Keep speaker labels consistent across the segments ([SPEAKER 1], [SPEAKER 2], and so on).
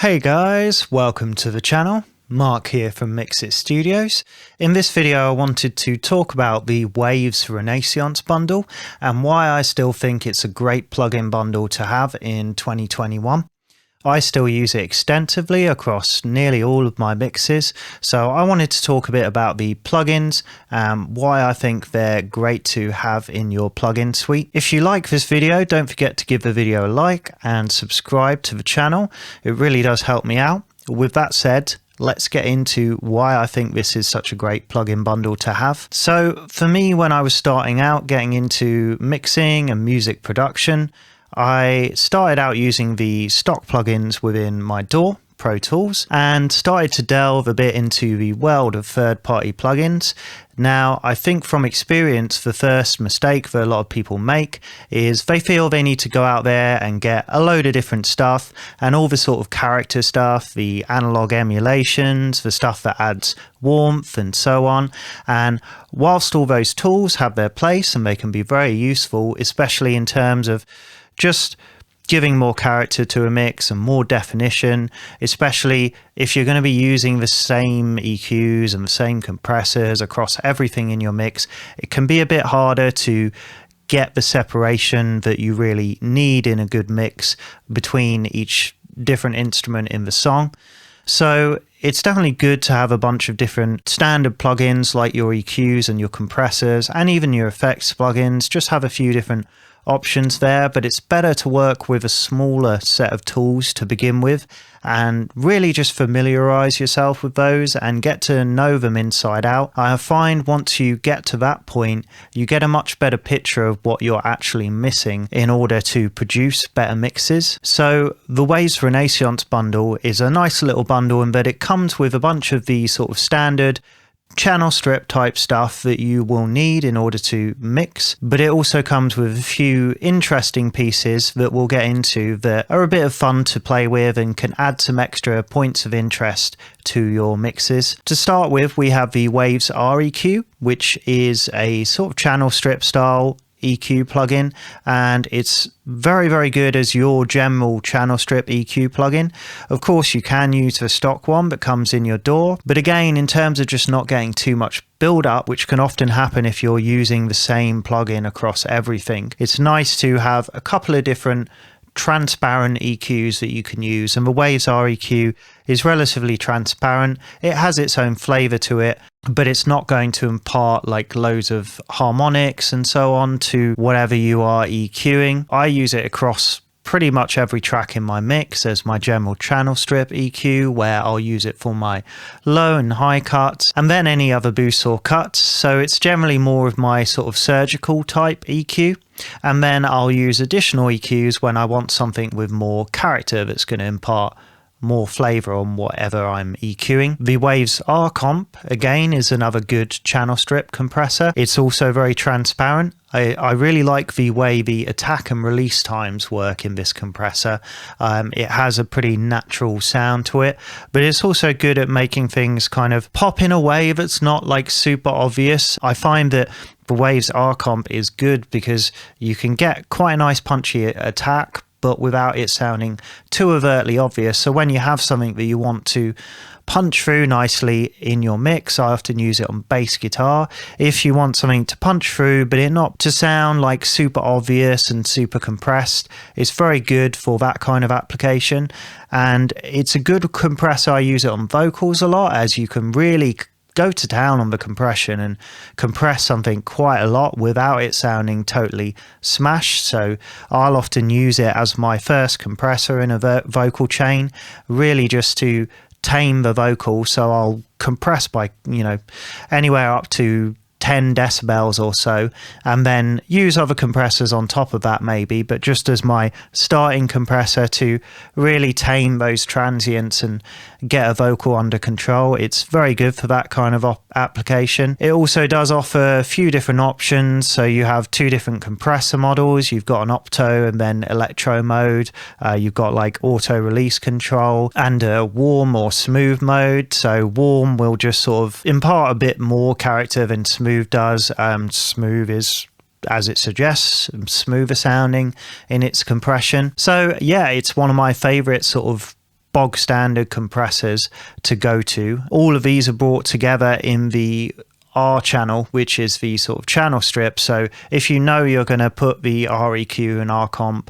[SPEAKER 1] Hey guys, welcome to the channel. Mark here from Mixit Studios. In this video I wanted to talk about the Waves Renaissance bundle and why I still think it's a great plugin bundle to have in 2021. I still use it extensively across nearly all of my mixes, so I wanted to talk a bit about the plugins and why I think they're great to have in your plugin suite. If you like this video, don't forget to give the video a like and subscribe to the channel. It really does help me out. With that said, let's get into why I think this is such a great plugin bundle to have. So for me, when I was starting out getting into mixing and music production, I started out using the stock plugins within my DAW, Pro Tools, and started to delve a bit into the world of third-party plugins. Now, I think from experience, the first mistake that a lot of people make is they feel they need to go out there and get a load of different stuff and all the sort of character stuff, the analog emulations, the stuff that adds warmth and so on. And whilst all those tools have their place and they can be very useful, especially in terms of just giving more character to a mix and more definition, especially if you're going to be using the same EQs and the same compressors across everything in your mix, it can be a bit harder to get the separation that you really need in a good mix between each different instrument in the song. So it's definitely good to have a bunch of different standard plugins like your EQs and your compressors and even your effects plugins. Just have a few different options there, but it's better to work with a smaller set of tools to begin with and really just familiarize yourself with those and get to know them inside out. I find once you get to that point, you get a much better picture of what you're actually missing in order to produce better mixes. So the Waves Renaissance bundle is a nice little bundle in that it comes with a bunch of the sort of standard channel strip type stuff that you will need in order to mix, but it also comes with a few interesting pieces that we'll get into that are a bit of fun to play with and can add some extra points of interest to your mixes. To start with, we have the Waves REQ, which is a sort of channel strip style EQ plugin, and it's very good as your general channel strip EQ plugin. Of course, you can use the stock one that comes in your DAW, but again, in terms of just not getting too much build up, which can often happen if you're using the same plugin across everything, it's nice to have a couple of different transparent EQs that you can use, and the Waves REQ is relatively transparent. It has its own flavor to it, but it's not going to impart like loads of harmonics and so on to whatever you are EQing. I use it across pretty much every track in my mix as my general channel strip EQ, where I'll use it for my low and high cuts and then any other boosts or cuts. So it's generally more of my sort of surgical type EQ. And then I'll use additional EQs when I want something with more character that's going to impart more flavor on whatever I'm EQing. The Waves R-Comp, again, is another good channel strip compressor. It's also very transparent. I really like the way the attack and release times work in this compressor. It has a pretty natural sound to it, but it's also good at making things kind of pop in a way that's not like super obvious. I find that the Waves R-Comp is good because you can get quite a nice punchy attack, but without it sounding too overtly obvious. So when you have something that you want to punch through nicely in your mix, I often use it on bass guitar. If you want something to punch through, but it not to sound like super obvious and super compressed, it's very good for that kind of application. And it's a good compressor. I use it on vocals a lot, as you can really go to town on the compression and compress something quite a lot without it sounding totally smashed. So I'll often use it as my first compressor in a vocal chain, really just to tame the vocal. So I'll compress by, anywhere up to 10 decibels or so, and then use other compressors on top of that maybe, but just as my starting compressor to really tame those transients and get a vocal under control. It's very good for that kind of application. It also does offer a few different options. So you have two different compressor models. You've got an opto and then electro mode. You've got like auto release control and a warm or smooth mode. So warm will just sort of impart a bit more character than smooth does. Smooth is, as it suggests, smoother sounding in its compression. So yeah, it's one of my favorite sort of bog standard compressors to go to. All of these are brought together in the RChannel, which is the sort of channel strip. So if you know you're going to put the REQ and RComp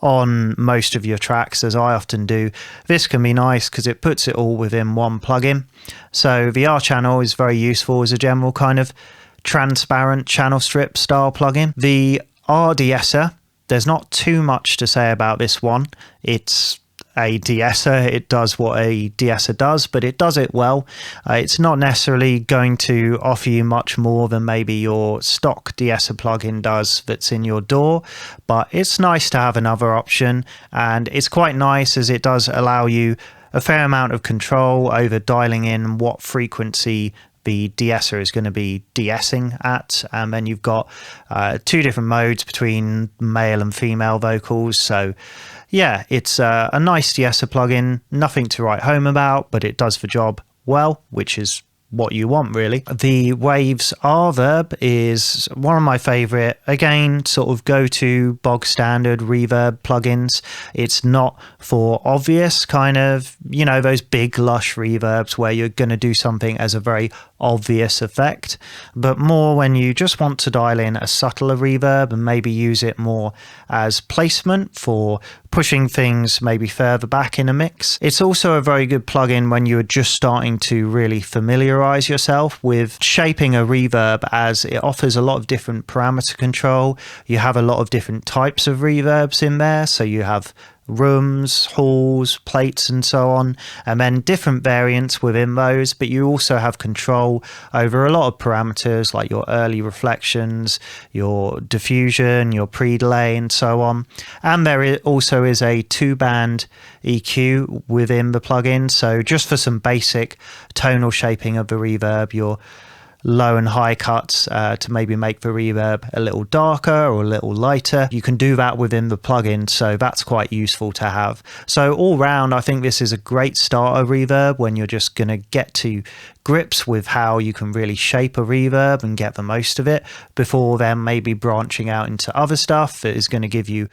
[SPEAKER 1] on most of your tracks, as I often do, this can be nice because it puts it all within one plugin. So the RChannel is very useful as a general kind of transparent channel strip style plugin. The RDSA, there's not too much to say about this one. It's a de-esser. It does what a de-esser does, but it does it well. It's not necessarily going to offer you much more than maybe your stock de-esser plugin does that's in your DAW, but it's nice to have another option, and it's quite nice as it does allow you a fair amount of control over dialing in what frequency the de-esser is going to be de-essing at, and then you've got two different modes between male and female vocals. So yeah, it's a nice de-esser plugin, nothing to write home about, but it does the job well, which is what you want really. The Waves Verb is one of my favorite, again, sort of go-to bog standard reverb plugins. It's not for obvious kind of, you know, those big lush reverbs where you're going to do something as a very obvious effect, but more when you just want to dial in a subtler reverb and maybe use it more as placement for pushing things maybe further back in a mix. It's also a very good plugin when you're just starting to really familiarize yourself with shaping a reverb, as it offers a lot of different parameter control. You have a lot of different types of reverbs in there, so you have rooms, halls, plates and so on, and then different variants within those, but you also have control over a lot of parameters like your early reflections, your diffusion, your pre-delay and so on. And there also is a 2-band EQ within the plugin, so just for some basic tonal shaping of the reverb, your low and high cuts to maybe make the reverb a little darker or a little lighter. You can do that within the plugin, so that's quite useful to have. So all round, I think this is a great starter reverb when you're just going to get to grips with how you can really shape a reverb and get the most of it, before then maybe branching out into other stuff that is going to give you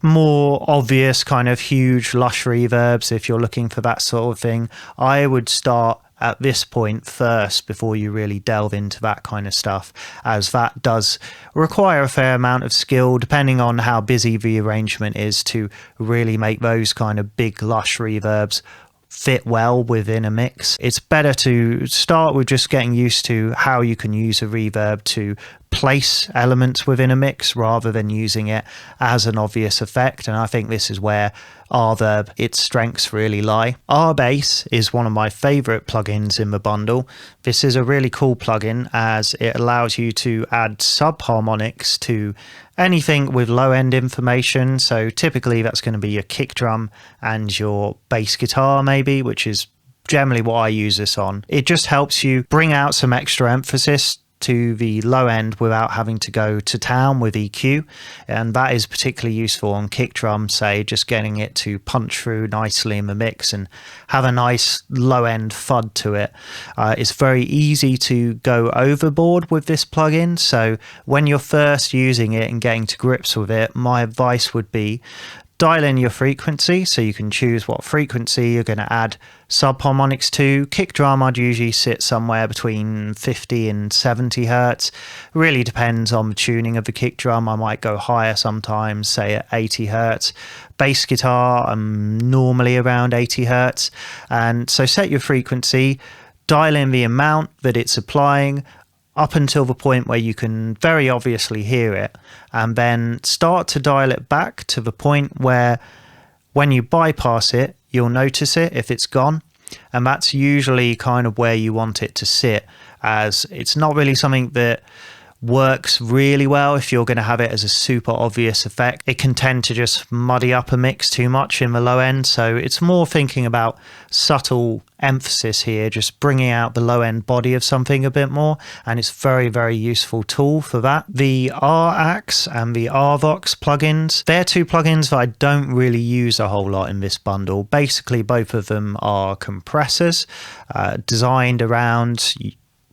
[SPEAKER 1] more obvious kind of huge lush reverbs. If you're looking for that sort of thing, I would start at this point first before you really delve into that kind of stuff, as that does require a fair amount of skill depending on how busy the arrangement is to really make those kind of big lush reverbs fit well within a mix. It's better to start with just getting used to how you can use a reverb to place elements within a mix rather than using it as an obvious effect, and I think this is where Verb, its strengths really lie. Rbase is one of my favorite plugins in the bundle. This is a really cool plugin as it allows you to add subharmonics to anything with low end information. So typically that's going to be your kick drum and your bass guitar maybe, which is generally what I use this on. It just helps you bring out some extra emphasis to the low end without having to go to town with EQ, and that is particularly useful on kick drum, say just getting it to punch through nicely in the mix and have a nice low end thud to it. It's very easy to go overboard with this plugin, so when you're first using it and getting to grips with it, my advice would be dial in your frequency, so you can choose what frequency you're going to add subharmonics to. Kick drum I'd usually sit somewhere between 50 and 70 hertz. Really depends on the tuning of the kick drum. I might go higher sometimes, say at 80 hertz. Bass guitar I'm normally around 80 hertz. And so set your frequency, dial in the amount that it's applying up until the point where you can very obviously hear it, and then start to dial it back to the point where when you bypass it, you'll notice it if it's gone. And that's usually kind of where you want it to sit, as it's not really something that works really well if you're going to have it as a super obvious effect. It can tend to just muddy up a mix too much in the low end, so it's more thinking about subtle emphasis here, just bringing out the low end body of something a bit more, and it's very, very useful tool for that. The RAX and the RVox plugins, they're two plugins that I don't really use a whole lot in this bundle. Basically both of them are compressors designed around,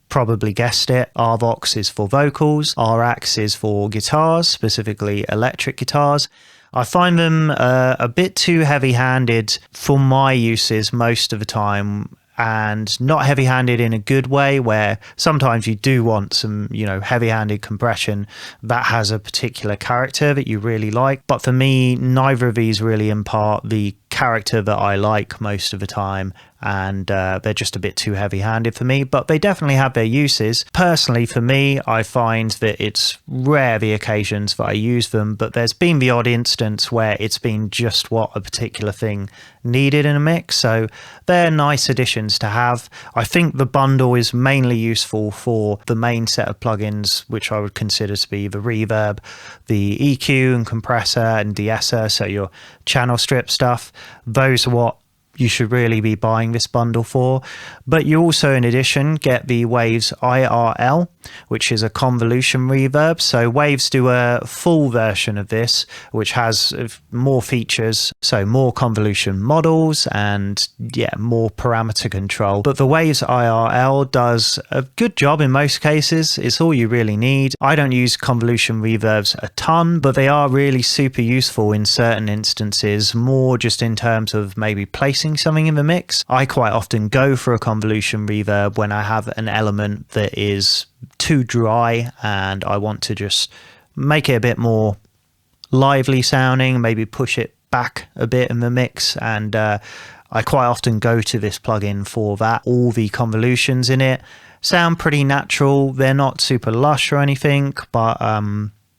[SPEAKER 1] probably guessed it, RVox is for vocals, RAX is for guitars, specifically electric guitars. I find them a bit too heavy-handed for my uses most of the time, and not heavy-handed in a good way, where sometimes you do want some, heavy-handed compression that has a particular character that you really like. But for me, neither of these really impart the character that I like most of the time, and they're just a bit too heavy-handed for me, but they definitely have their uses. Personally, for me, I find that it's rare the occasions that I use them, but there's been the odd instance where it's been just what a particular thing needed in a mix, so they're nice additions to have. I think the bundle is mainly useful for the main set of plugins, which I would consider to be the reverb, the EQ and compressor and de-esser, so your channel strip stuff. Those are what you should really be buying this bundle for. But you also, in addition, get the Waves IRL, which is a convolution reverb. So Waves do a full version of this, which has more features, so more convolution models and more parameter control. But the Waves IRL does a good job in most cases. It's all you really need. I don't use convolution reverbs a ton, but they are really super useful in certain instances, more just in terms of maybe placing something in the mix. I quite often go for a convolution reverb when I have an element that is too dry and I want to just make it a bit more lively sounding, maybe push it back a bit in the mix, and I quite often go to this plugin for that. All the convolutions in it sound pretty natural. They're not super lush or anything, but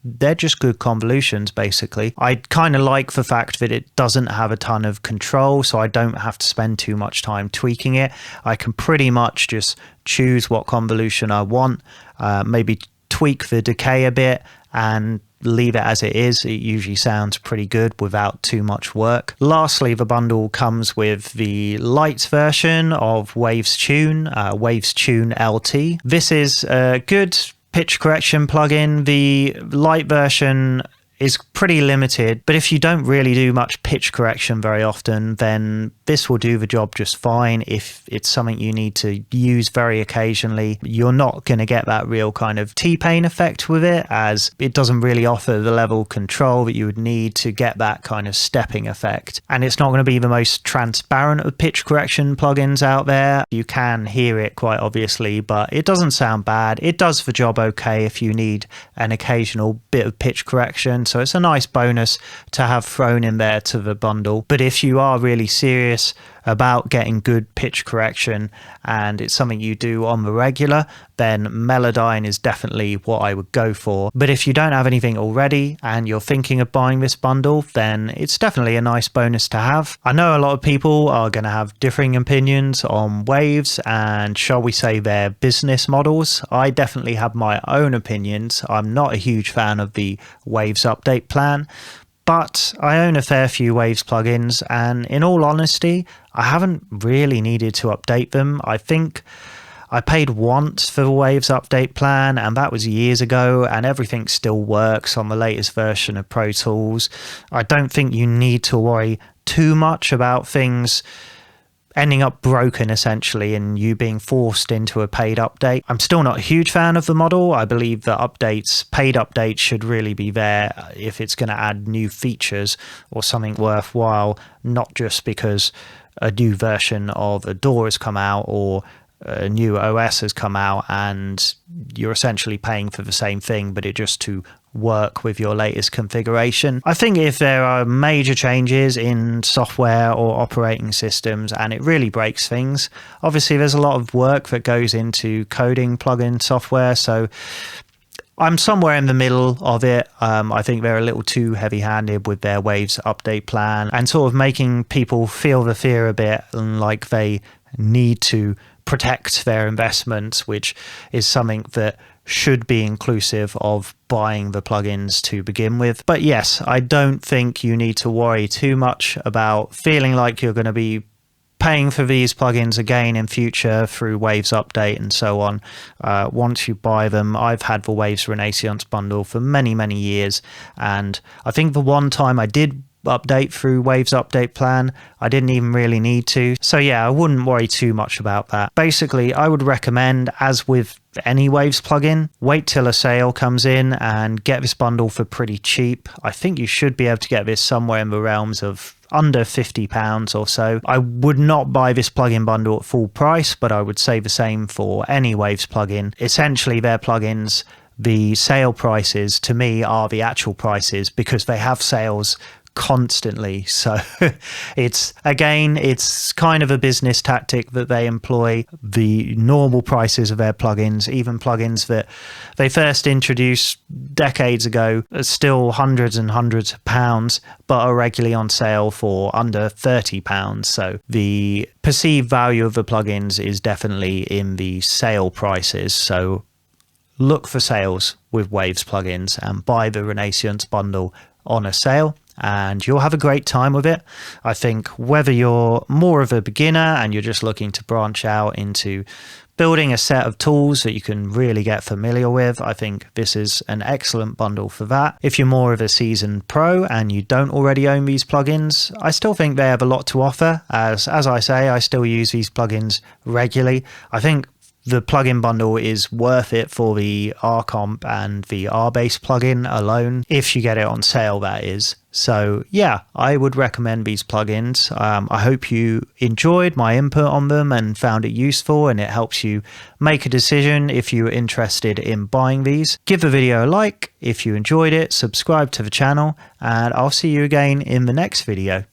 [SPEAKER 1] they're just good convolutions, basically. I kind of like the fact that it doesn't have a ton of control, so I don't have to spend too much time tweaking it. I can pretty much just choose what convolution I want, maybe tweak the decay a bit and leave it as it is. It usually sounds pretty good without too much work. Lastly, the bundle comes with the light version of Waves Tune, Waves Tune LT. This is a good pitch correction plugin. The light version is pretty limited, but if you don't really do much pitch correction very often, then this will do the job just fine. If it's something you need to use very occasionally, you're not going to get that real kind of T-Pain effect with it, as it doesn't really offer the level of control that you would need to get that kind of stepping effect. And it's not going to be the most transparent of pitch correction plugins out there. You can hear it quite obviously, but it doesn't sound bad. It does the job okay if you need an occasional bit of pitch correction. So it's a nice bonus to have thrown in there to the bundle. But if you are really serious about getting good pitch correction and it's something you do on the regular, then Melodyne is definitely what I would go for. But if you don't have anything already and you're thinking of buying this bundle, then it's definitely a nice bonus to have. I know a lot of people are going to have differing opinions on Waves and, shall we say, their business models. I definitely have my own opinions. I'm not a huge fan of the Waves update plan, but I own a fair few Waves plugins, and in all honesty, I haven't really needed to update them. I think I paid once for the Waves update plan, and that was years ago, and everything still works on the latest version of Pro Tools. I don't think you need to worry too much about things ending up broken essentially and you being forced into a paid update. I'm still not a huge fan of the model. I believe that paid updates should really be there if it's going to add new features or something worthwhile, not just because a new version of a DAW has come out or a new OS has come out and you're essentially paying for the same thing, but it just to work with your latest configuration. I think if there are major changes in software or operating systems and it really breaks things, obviously there's a lot of work that goes into coding plugin software, so I'm somewhere in the middle of it. I think they're a little too heavy-handed with their Waves update plan and sort of making people feel the fear a bit and like they need to protect their investments, which is something that should be inclusive of buying the plugins to begin with. But yes, I don't think you need to worry too much about feeling like you're going to be paying for these plugins again in future through Waves update and so on. Once you buy them, I've had the Waves Renaissance bundle for many years, and I think the one time I did update through Waves update plan. I didn't even really need to. So yeah, I wouldn't worry too much about that. Basically, I would recommend, as with any Waves plugin, wait till a sale comes in and get this bundle for pretty cheap. I think you should be able to get this somewhere in the realms of under £50 or so. I would not buy this plugin bundle at full price, but I would say the same for any Waves plugin. Essentially, their plugins, the sale prices to me are the actual prices because they have sales constantly. So it's kind of a business tactic that they employ. The normal prices of their plugins, even plugins that they first introduced decades ago, are still hundreds and hundreds of pounds, but are regularly on sale for under £30. So the perceived value of the plugins is definitely in the sale prices. So look for sales with Waves plugins and buy the Renaissance bundle on a sale, and you'll have a great time with it. I think whether you're more of a beginner and you're just looking to branch out into building a set of tools that you can really get familiar with, I think this is an excellent bundle for that. If you're more of a seasoned pro and you don't already own these plugins, I still think they have a lot to offer. As I say, I still use these plugins regularly. I think the plugin bundle is worth it for the RComp and the Rbase plugin alone, if you get it on sale, that is. So yeah, I would recommend these plugins. I hope you enjoyed my input on them and found it useful, and it helps you make a decision if you're interested in buying these. Give the video a like if you enjoyed it, subscribe to the channel, and I'll see you again in the next video.